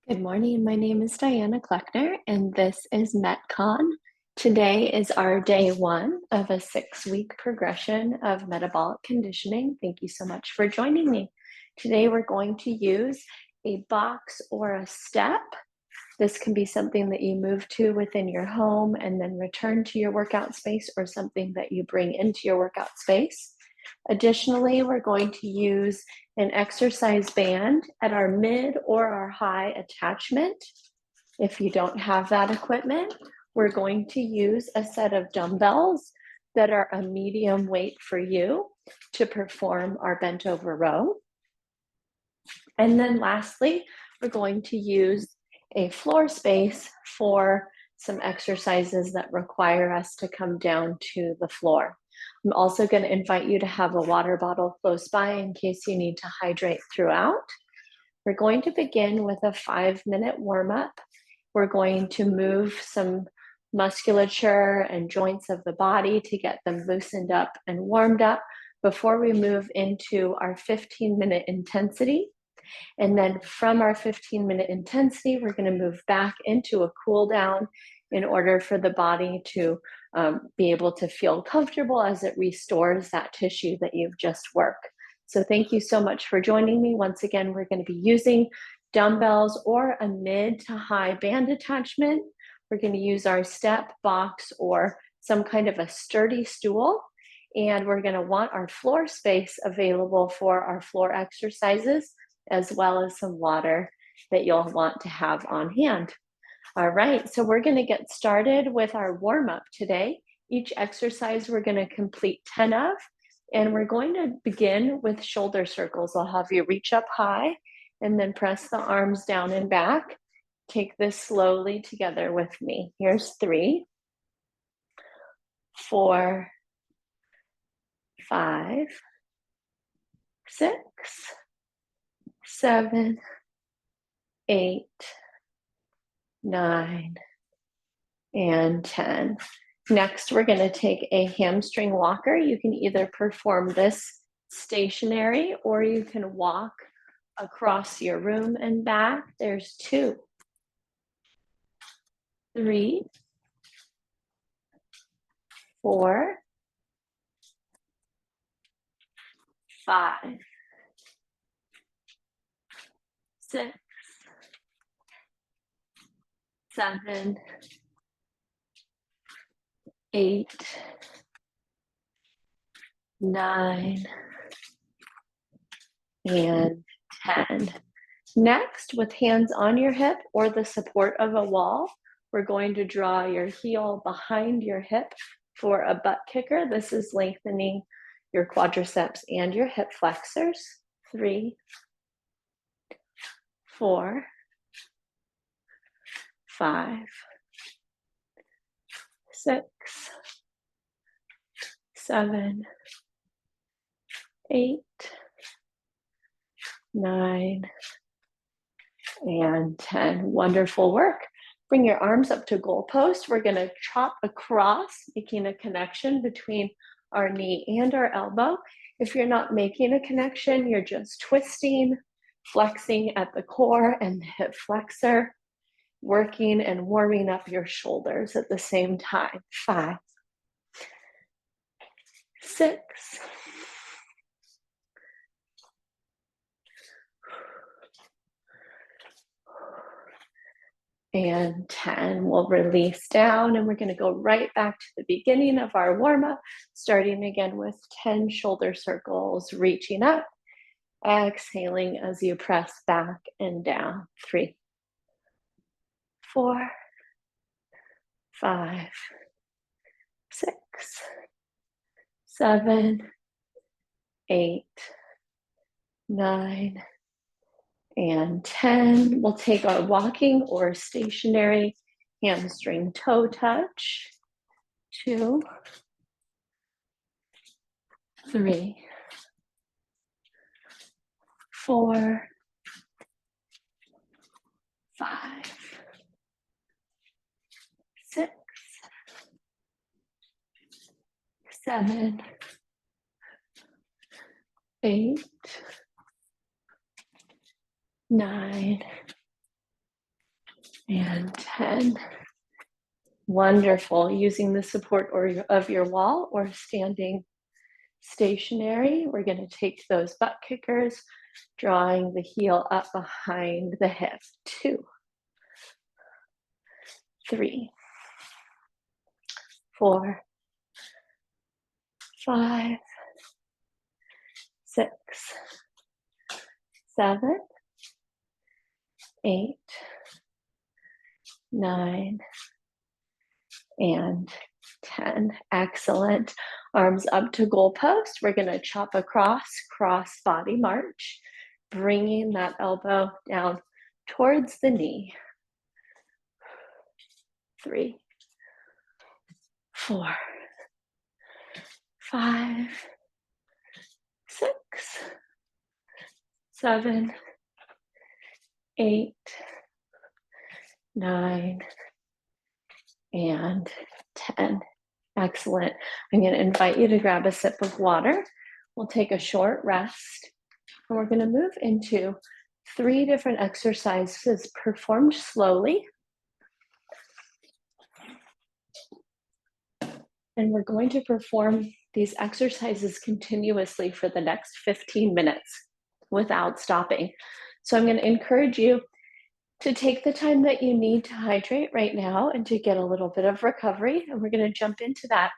Good morning. My name is Diana Kleckner, and this is MetCon. Today is our day one of a 6-week progression of metabolic conditioning. Thank you so much for joining me. Today, we're going to use a box or a step. This can be something that you move to within your home and then return to your workout space, or something that you bring into your workout space. Additionally, we're going to use an exercise band at our mid or our high attachment. If you don't have that equipment, we're going to use a set of dumbbells that are a medium weight for you to perform our bent over row. And then lastly, we're going to use a floor space for some exercises that require us to come down to the floor. I'm also going to invite you to have a water bottle close by in case you need to hydrate throughout. We're going to begin with a 5-minute warm-up. We're going to move some musculature and joints of the body to get them loosened up and warmed up before we move into our 15-minute intensity. And then from our 15-minute intensity, we're going to move back into a cool down in order for the body to be able to feel comfortable as it restores that tissue that you've just worked. So thank you so much for joining me. Once again, we're going to be using dumbbells or a mid to high band attachment. We're going to use our step, box, or some kind of a sturdy stool. And we're going to want our floor space available for our floor exercises, as well as some water that you'll want to have on hand. All right, so we're going to get started with our warm-up today. Each exercise we're going to complete 10 of, and we're going to begin with shoulder circles. I'll have you reach up high and then press the arms down and back. Take this slowly together with me. Here's 3, 4, 5, 6, 7, 8, 9, and 10. Next, we're going to take a hamstring walker. You can either perform this stationary, or you can walk across your room and back. There's 2, 3, 4, 5, 6, 7, 8, 9, and 10. Next, with hands on your hip or the support of a wall, we're going to draw your heel behind your hip for a butt kicker. This is lengthening your quadriceps and your hip flexors. 3, 4, 5, 6, 7, 8, 9, and 10. Wonderful work. Bring your arms up to goalpost. We're going to chop across, making a connection between our knee and our elbow. If you're not making a connection, you're just twisting, flexing at the core and the hip flexor, working and warming up your shoulders at the same time. 5, 6, 10. We'll release down, and we're going to go right back to the beginning of our warm-up, starting again with 10 shoulder circles, reaching up, exhaling as you press back and down. 3, 4, 5, 6, 7, 8, 9, and 10. We'll take our walking or stationary hamstring toe touch. 2, 3, 4, 5, 6, 7, 8, 9, and 10. Wonderful. Using the support of your wall or standing stationary, we're going to take those butt kickers, drawing the heel up behind the hip. 2, 3, 4, 5, 6, 7, 8, 9, and 10. Excellent. Arms up to goalpost. We're going to chop across, cross body march, bringing that elbow down towards the knee. 3, 4, 5, 6, 7, 8, 9, and 10. Excellent. I'm going to invite you to grab a sip of water. We'll take a short rest, and we're going to move into 3 different exercises performed slowly. And we're going to perform these exercises continuously for the next 15 minutes without stopping. So I'm going to encourage you to take the time that you need to hydrate right now and to get a little bit of recovery, and we're going to jump into that.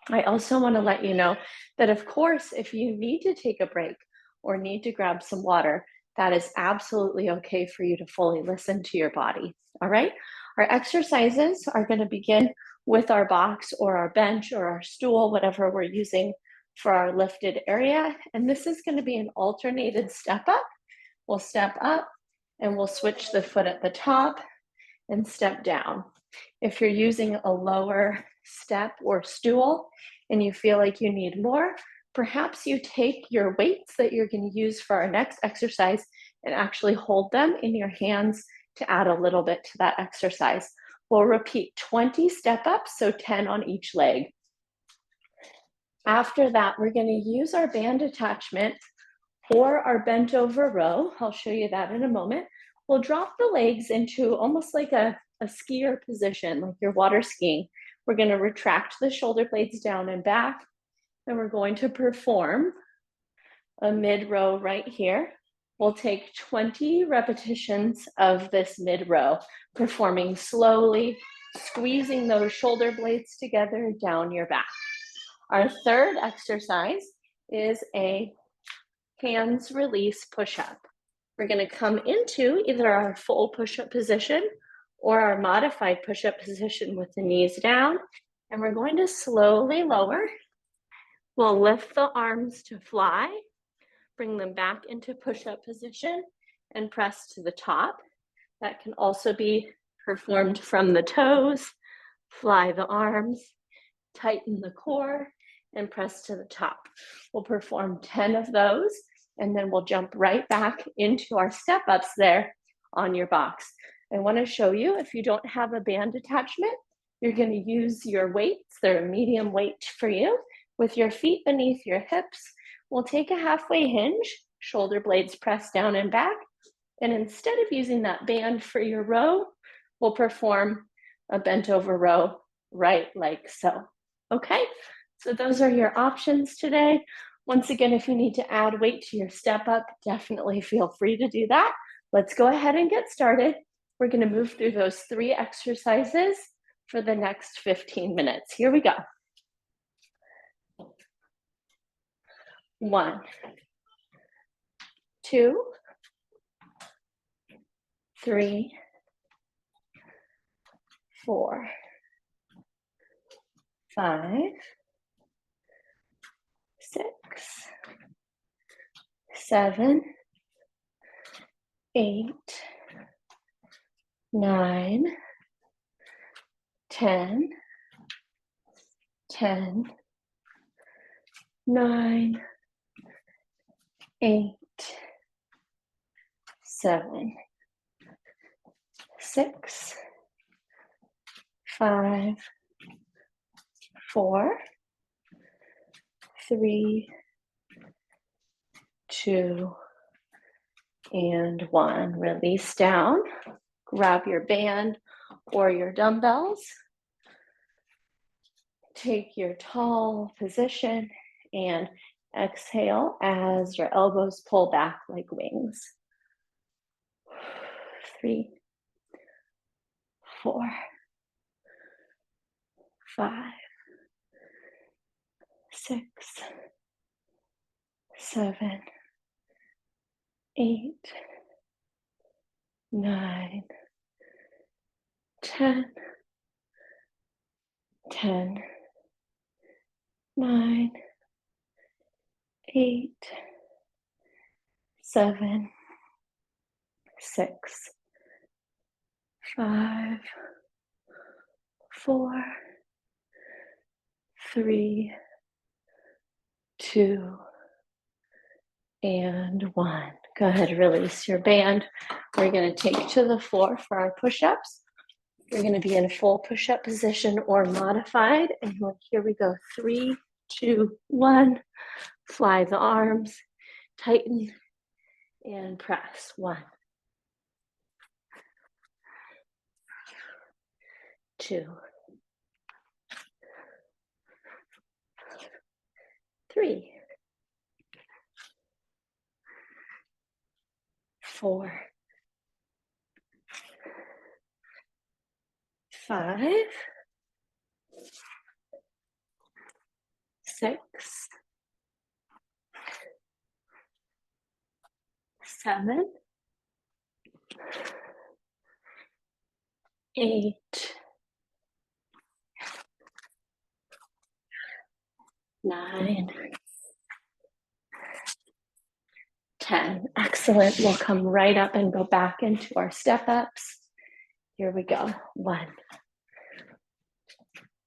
I also want to let you know that, of course, if you need to take a break or need to grab some water, that is absolutely okay for you to fully listen to your body. All right? Our exercises are going to begin with our box or our bench or our stool, whatever we're using for our lifted area. And this is going to be an alternated step up. We'll step up and we'll switch the foot at the top and step down. If you're using a lower step or stool and you feel like you need more, perhaps you take your weights that you're going to use for our next exercise and actually hold them in your hands to add a little bit to that exercise. We'll repeat 20 step ups, so 10 on each leg. After that, we're going to use our band attachment or our bent over row. I'll show you that in a moment. We'll drop the legs into almost like a skier position, like you're water skiing. We're going to retract the shoulder blades down and back, and we're going to perform a mid row right here. We'll take 20 repetitions of this mid row, performing slowly, squeezing those shoulder blades together down your back. Our third exercise is a hands release push-up. We're going to come into either our full push-up position or our modified push-up position with the knees down, and we're going to slowly lower. We'll lift the arms to fly, bring them back into push-up position, and press to the top. That can also be performed from the toes. Fly the arms, tighten the core, and press to the top. We'll perform 10 of those, and then we'll jump right back into our step-ups there on your box. I want to show you, if you don't have a band attachment, you're going to use your weights. They're a medium weight for you. With your feet beneath your hips, we'll take a halfway hinge, shoulder blades pressed down and back, and instead of using that band for your row, we'll perform a bent over row right like so. Okay, so those are your options today. Once again, if you need to add weight to your step up, definitely feel free to do that. Let's go ahead and get started. We're going to move through those 3 exercises for the next 15 minutes. Here we go. 1, 2, 3, 4, 5, 6, 7, 8, 9, 10, 10, 9, 8, 7, 6, 5, 4, 3, 2, and 1. Release down. Grab your band or your dumbbells. Take your tall position and exhale as your elbows pull back like wings. 3, 4, 5, 6, 7, 8, 9, 10, 10, 9, 8, 7, 6, 5, 4, 3, 2, and 1. Go ahead, release your band. We're going to take to the floor for our push-ups. You're going to be in full push-up position or modified. And here we go. 3, 2, 1. Fly the arms, tighten, and press. 1, 2, 3, 4, 5, 6, 7, 8, 9, 10. Excellent. We'll come right up and go back into our step ups. Here we go. 1,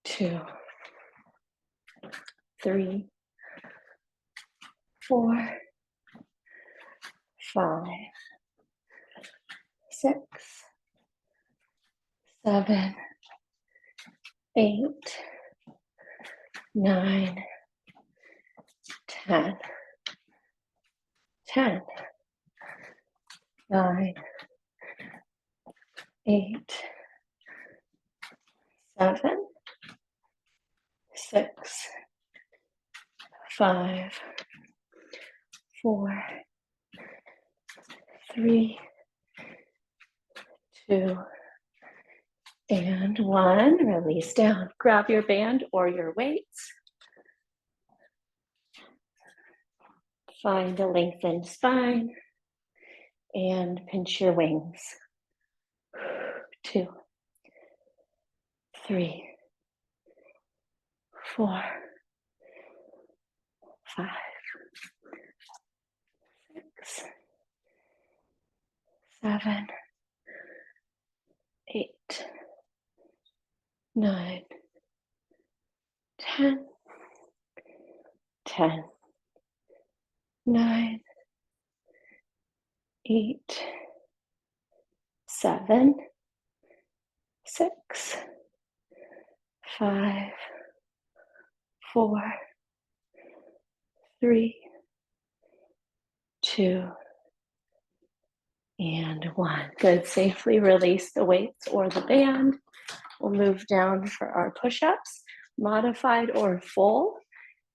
2, 3, 4, 5, 6, 7, 8, 9, 10, 10, 9, 8, 7, 6, 5, 4, 3, 2, and 1. Release down. Grab your band or your weights. Find a lengthened spine and pinch your wings. 2, 3, 4, 5, 6, 7, 8, 9, 10, 10, 9, 8, 7, 6, 5, 4, 3, 2, and 1. Good. Safely release the weights or the band. We'll move down for our push-ups, modified or full.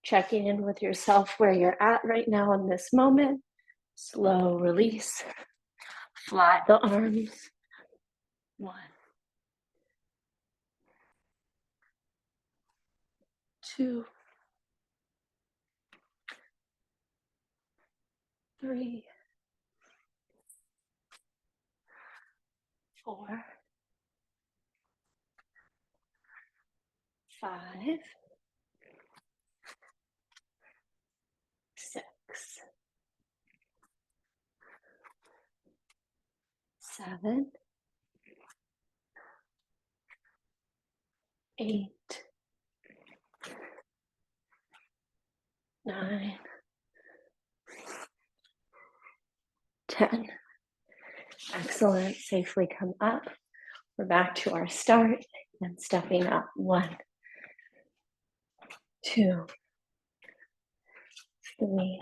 Checking in with yourself where you're at right now in this moment. Slow release. Fly the arms. 1, 2, 3, 4, 5, 6, 7, 8, 9, 10. Excellent. Safely come up. We're back to our start and stepping up. 1, 2, 3,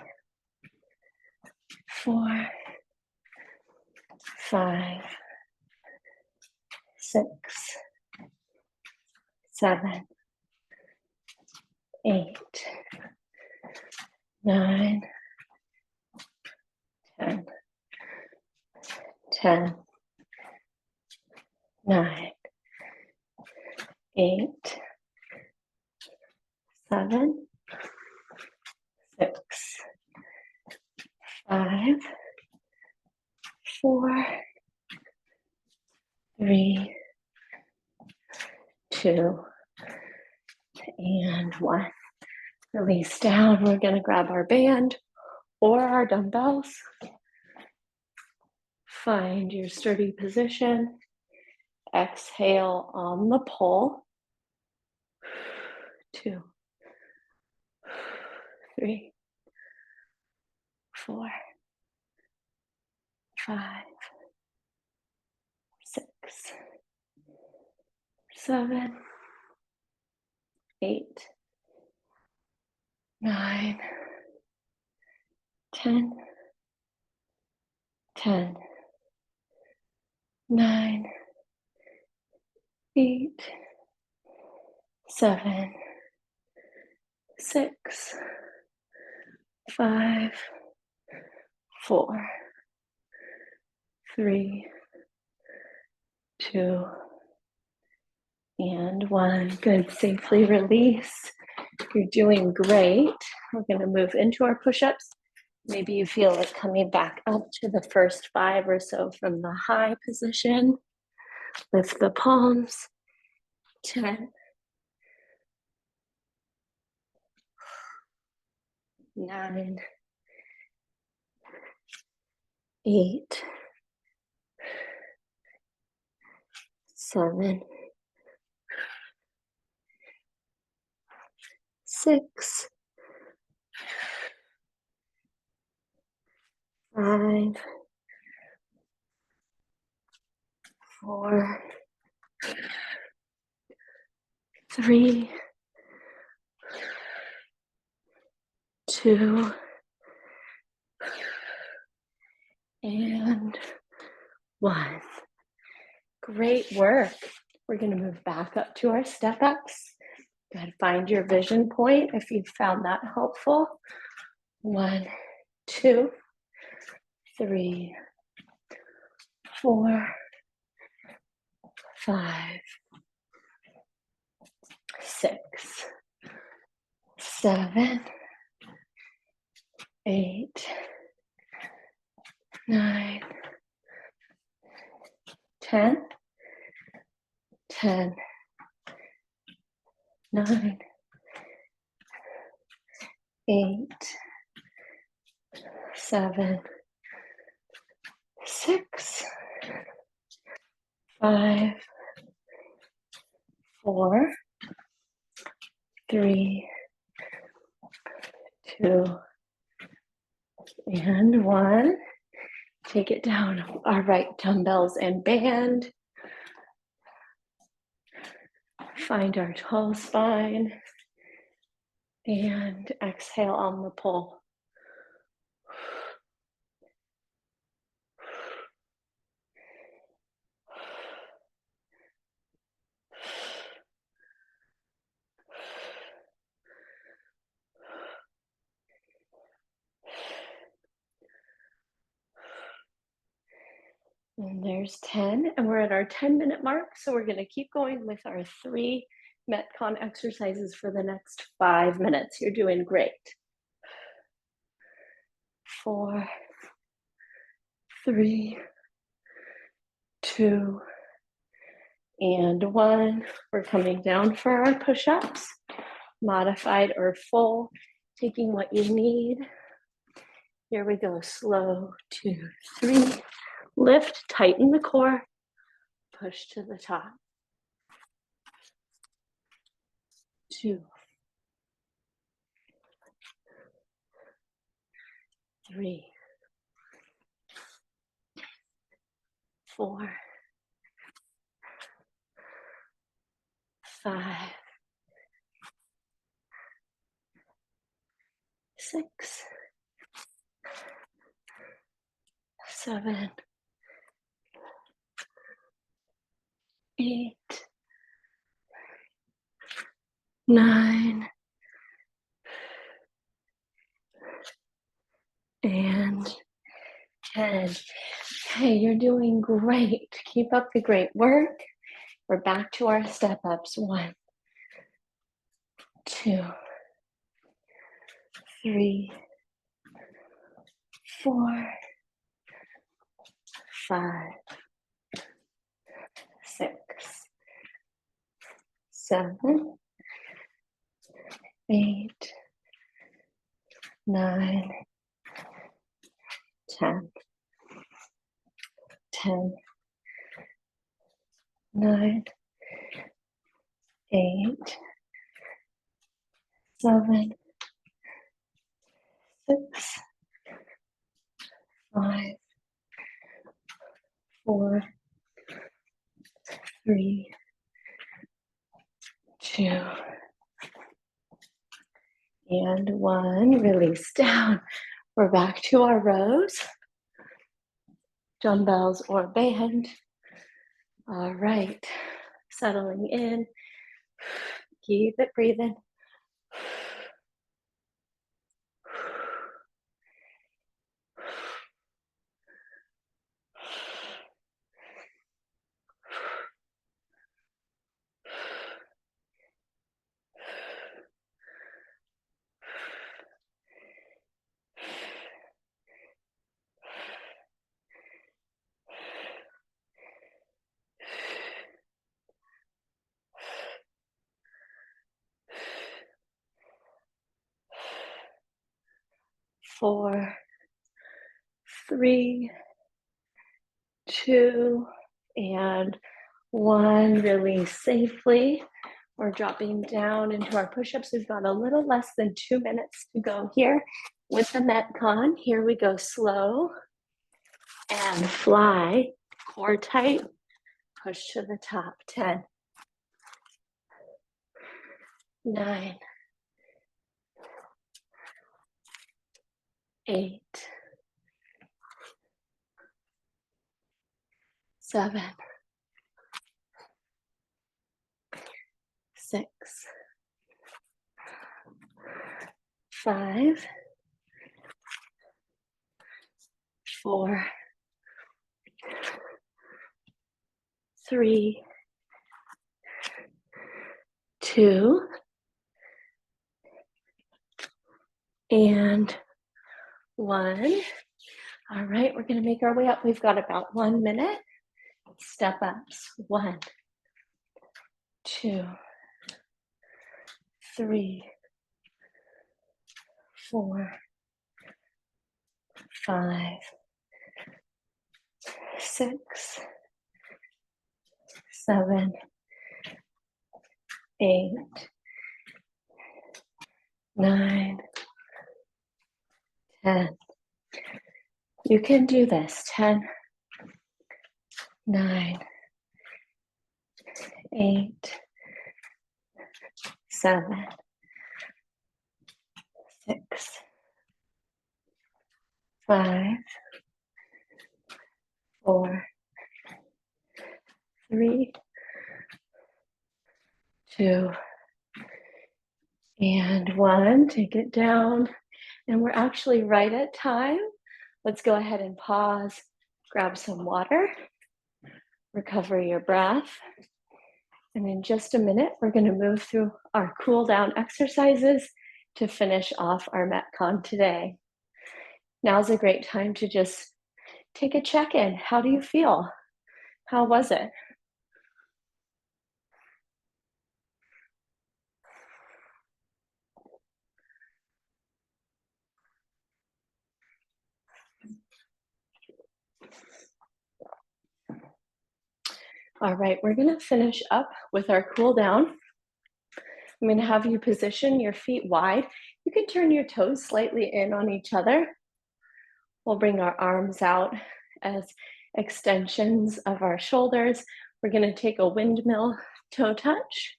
4, 5, 6, 7, 8, 9, 10, 10, 9, 8, 7, 6, 5, 4, 3, 2, and 1. Release down. We're going to grab our band or our dumbbells. Find your sturdy position. Exhale on the pole. 2, 3, 4, 5, 6, 7, 8, 9, 10, 10, 9, 8, 7, 6, 5, 4, 3, 2, and 1. Good. Safely release. You're doing great. We're going to move into our push-ups. Maybe you feel it coming back up to the first 5 or so from the high position. Lift the palms. 10, 9, 8, 7, 6, 5, 4, 3, 2, and 1. Great work. We're going to move back up to our step ups. Go ahead, find your vision point if you found that helpful. 1, 2, 3, 4, 5, 6, 7, 8, 9, 10, 10, 9, 8, 7, 6, 5, 4, 3, 2, and 1. Take it down. Our right dumbbells and band. Find our tall spine. And exhale on the pole. And there's 10, and we're at our 10-minute mark, so we're going to keep going with our 3 MetCon exercises for the next 5 minutes. You're doing great. 4, 3, 2, and 1. We're coming down for our push-ups, modified or full, taking what you need. Here we go, slow, 2, 3. Lift, tighten the core, push to the top. 2, 3, 4, 5, 6, 7, 8, 9, and 10. Okay, you're doing great. Keep up the great work. We're back to our step ups. 1, 2, 3, 4, 5, 6, 7, 8, 9, 10. 10, 9, 8, 7, 6, 5, 4, 3, 2, and 1. Release down. We're back to our rows, dumbbells or band. All right, settling in. Keep it breathing. 4, 3, 2, and 1. Release safely. We're dropping down into our push-ups. We've got a little less than 2 minutes to go here with the MetCon. Here we go, slow and fly, core tight, push to the top. 10, 9, 8, 7, 6, 5, 4, 3, 2, and 1. All right, we're going to make our way up. We've got about 1 minute. Step ups. 1, 2, 3, 4, 5, 6, 7, 8, 9, 10. You can do this. 10, 9, 8, 7, 6, 5, 4, 3, 2, and 1. Take it down. And we're actually right at time. Let's go ahead and pause, grab some water, recover your breath. And in just a minute, we're going to move through our cool down exercises to finish off our MetCon today. Now's a great time to just take a check-in. How do you feel? How was it? All right, we're going to finish up with our cool down. I'm going to have you position your feet wide. You can turn your toes slightly in on each other. We'll bring our arms out as extensions of our shoulders. We're going to take a windmill toe touch.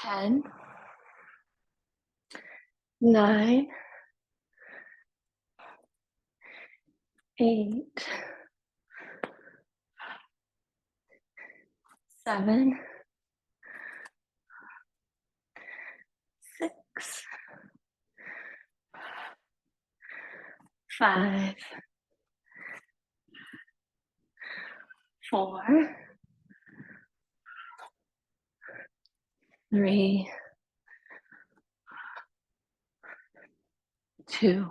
10, 9, 8, 7, 6, 5, 4, 3, 2,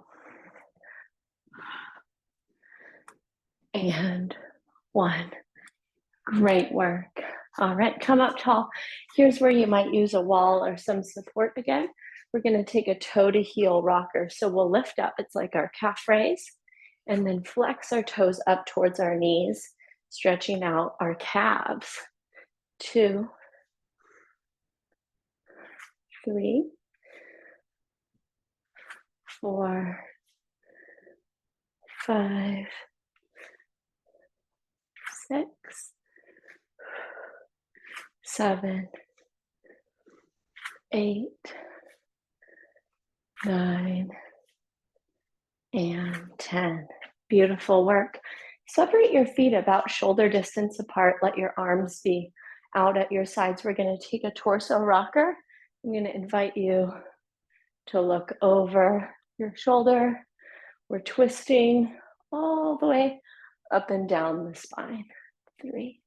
and 1. Great work. All right, come up tall. Here's where you might use a wall or some support again. We're going to take a toe to heel rocker. So we'll lift up. It's like our calf raise, and then flex our toes up towards our knees, stretching out our calves. 2, 3, 4, 5, 6, 7, 8, 9, and 10. Beautiful work. Separate your feet about shoulder distance apart. Let your arms be out at your sides. We're going to take a torso rocker. I'm going to invite you to look over your shoulder. We're twisting all the way up and down the spine. 3,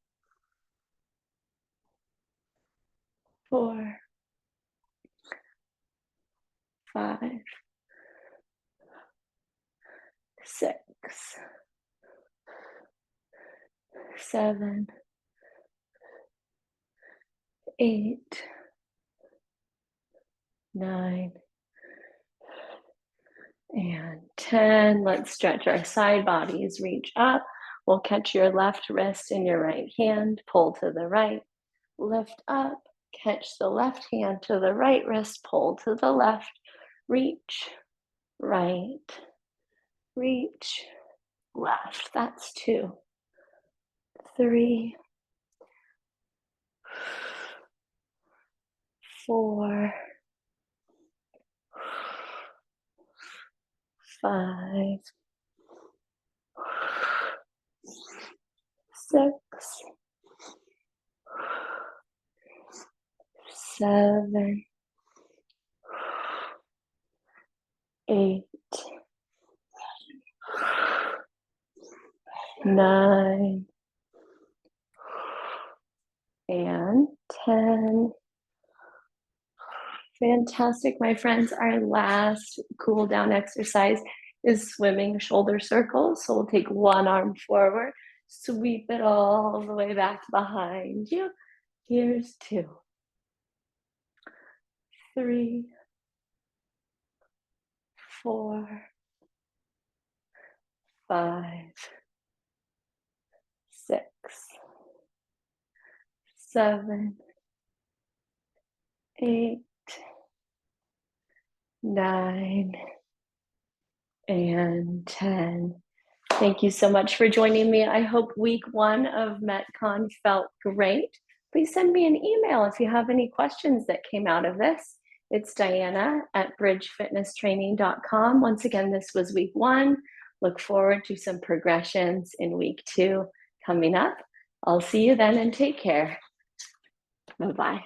4, 5, 6, 7, 8, 9, and 10. Let's stretch our side bodies, reach up. We'll catch your left wrist in your right hand, pull to the right, lift up, catch the left hand to the right wrist, pull to the left, reach, right, reach, left. That's 2, 3, 4, 5, 6, 7, 8, 9, and 10. Fantastic, my friends. Our last cool down exercise is swimming shoulder circles. So we'll take one arm forward, sweep it all the way back behind you. Here's 2, 3, 4, 5, 6, 7, 8, 9, and 10. Thank you so much for joining me. I hope week 1 of MetCon felt great. Please send me an email if you have any questions that came out of this. It's Diana@bridgefitnesstraining.com. Once again, this was week 1. Look forward to some progressions in week 2 coming up. I'll see you then and take care. Bye-bye.